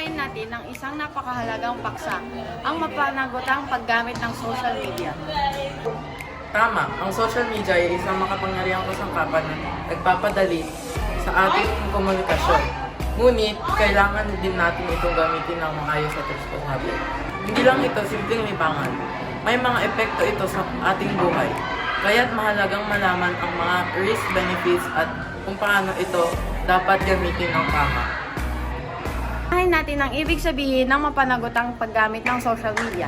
talakayin natin ng isang napakahalagang paksa, ang mapanagutang paggamit ng social media. Tama, ang social media ay isang makapangyarihang kasangkapan na nagpapadali sa ating komunikasyon. Ngunit, kailangan din natin itong gamitin ng maayos at responsable. Hindi lang ito simpleng libangan. May mga epekto ito sa ating buhay. Kaya't mahalagang malaman ang mga risk, benefits at kung paano ito dapat gamitin ng tama. Unahin natin ang ibig sabihin ng mapanagutang paggamit ng social media.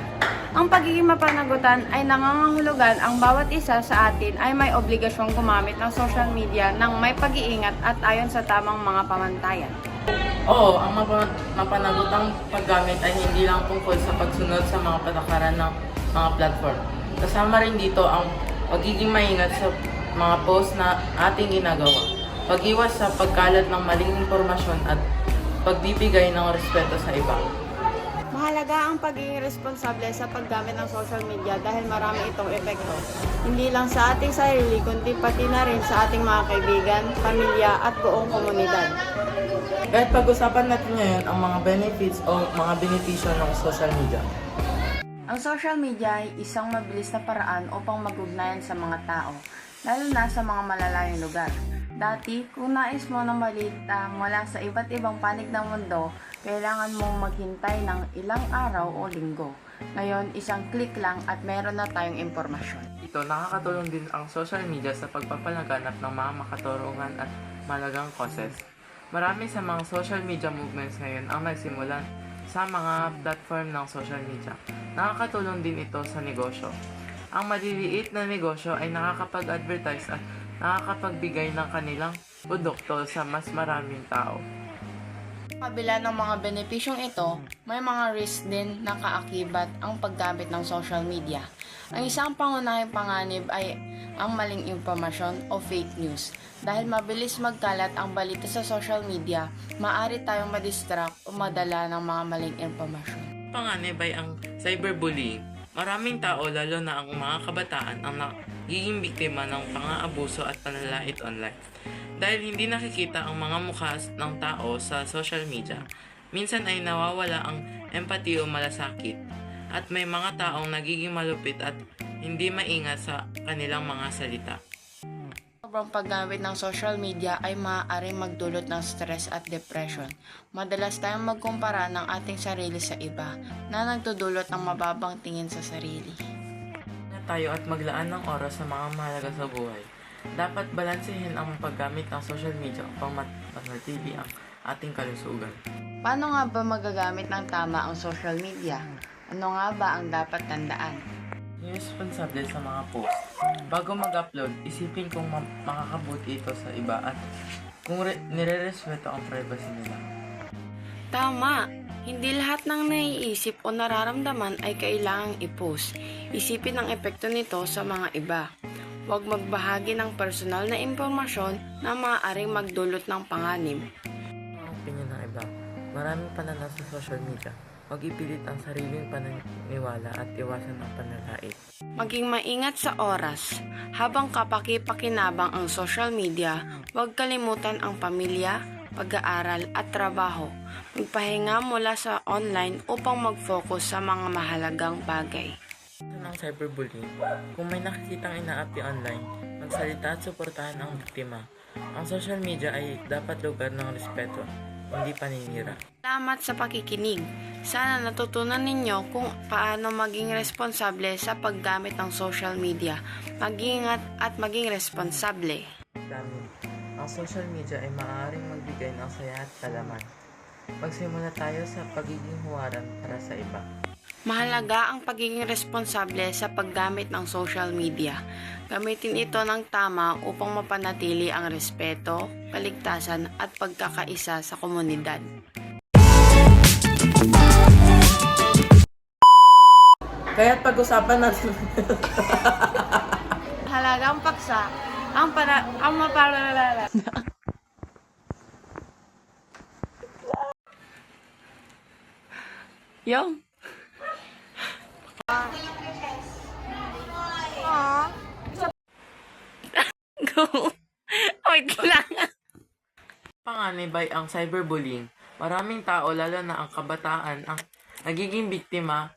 Ang pagiging mapanagutan ay nangangahulugan ang bawat isa sa atin ay may obligasyong gumamit ng social media ng may pag-iingat at ayon sa tamang mga pamantayan. Oo, ang mapanagutang paggamit ay hindi lang tungkol sa pagsunod sa mga patakaran ng mga platform. Kasama rin dito ang pagiging maingat sa mga post na ating ginagawa, pag-iwas sa pagkalat ng maling impormasyon at pagbibigay ng respeto sa iba. Mahalaga ang pagiging responsable sa paggamit ng social media dahil marami itong epekto. Hindi lang sa ating sarili, kundi pati na rin sa ating mga kaibigan, pamilya at buong komunidad. Kahit pag-usapan natin ngayon ang mga benefits o mga benepisyo ng social media. Ang social media ay isang mabilis na paraan upang mag-ugnayan sa mga tao, lalo na sa mga malalayong lugar. Dati, kung nais mo ng balita mula sa iba't ibang panig ng mundo, kailangan mong maghintay ng ilang araw o linggo. Ngayon, isang click lang at meron na tayong impormasyon. Ito, nakakatulong din ang social media sa pagpapalaganap ng mga makatarungan at malagang causes. Marami sa mga social media movements ngayon ang nagsimulan sa mga platform ng social media. Nakakatulong din ito sa negosyo. Ang maliliit na negosyo ay nakakapag-advertise at nakakapagbigay ng kanilang produkto sa mas maraming tao. Kabila ng mga benepisyong ito, may mga risk din na kaakibat ang paggamit ng social media. Ang isang pangunahing panganib ay ang maling impormasyon o fake news. Dahil mabilis magkalat ang balita sa social media, maaari tayong madistract o madala ng mga maling impormasyon. Panganib ay ang cyberbullying. Maraming tao, lalo na ang mga kabataan, ang nagiging biktima ng pang-aabuso at panlalait online. Dahil hindi nakikita ang mga mukha ng tao sa social media, minsan ay nawawala ang empathy o malasakit. At may mga taong nagiging malupit at hindi maingat sa kanilang mga salita. Sobrang paggamit ng social media ay maaaring magdulot ng stress at depression. Madalas tayong magkumpara ng ating sarili sa iba na nagdudulot ng mababang tingin sa sarili. Tayo at maglaan ng oras sa mga mahalaga sa buhay. Dapat balansehin ang paggamit ng social media upang mapanatili ang ating kalusugan. Paano nga ba magagamit ng tama ang social media? Ano nga ba ang dapat tandaan? Responsable sa mga post. Bago mag-upload, isipin kung makakabuti ito sa iba at kung nire-respeto ang privacy nila. Tama! Hindi lahat ng naiisip o nararamdaman ay kailangang i-post. Isipin ang epekto nito sa mga iba. Huwag magbahagi ng personal na impormasyon na maaaring magdulot ng panganib. Ang opinion ng iba. Maraming pananaw sa social media. Huwag ipilit ang sariling paniniwala at iwasan ang panlalait. Maging maingat sa oras. Habang kapaki-pakinabang ang social media, huwag kalimutan ang pamilya, pag-aaral at trabaho. Magpahinga mula sa online upang mag-focus sa mga mahalagang bagay. Ng cyberbullying, kung may nakikitang inaapi online, magsalita at suportahan ang biktima. Ang social media ay dapat lugar ng respeto, hindi paninira. Salamat sa pakikinig. Sana natutunan ninyo kung paano maging responsable sa paggamit ng social media. Mag-ingat at maging responsable. Ang social media ay maaaring magbigay ng saya at kalaman. Magsimula tayo sa pagiging huwaran para sa iba. Mahalaga ang pagiging responsable sa paggamit ng social media. Gamitin ito ng tama upang mapanatili ang respeto, kaligtasan at pagkakaisa sa komunidad. Kaya't pag-usapan natin Halagang paksa ang maparalala. Yung Go. Wait lang. panganib ay ang cyberbullying. Maraming tao, lalo na ang kabataan, ang nagiging biktima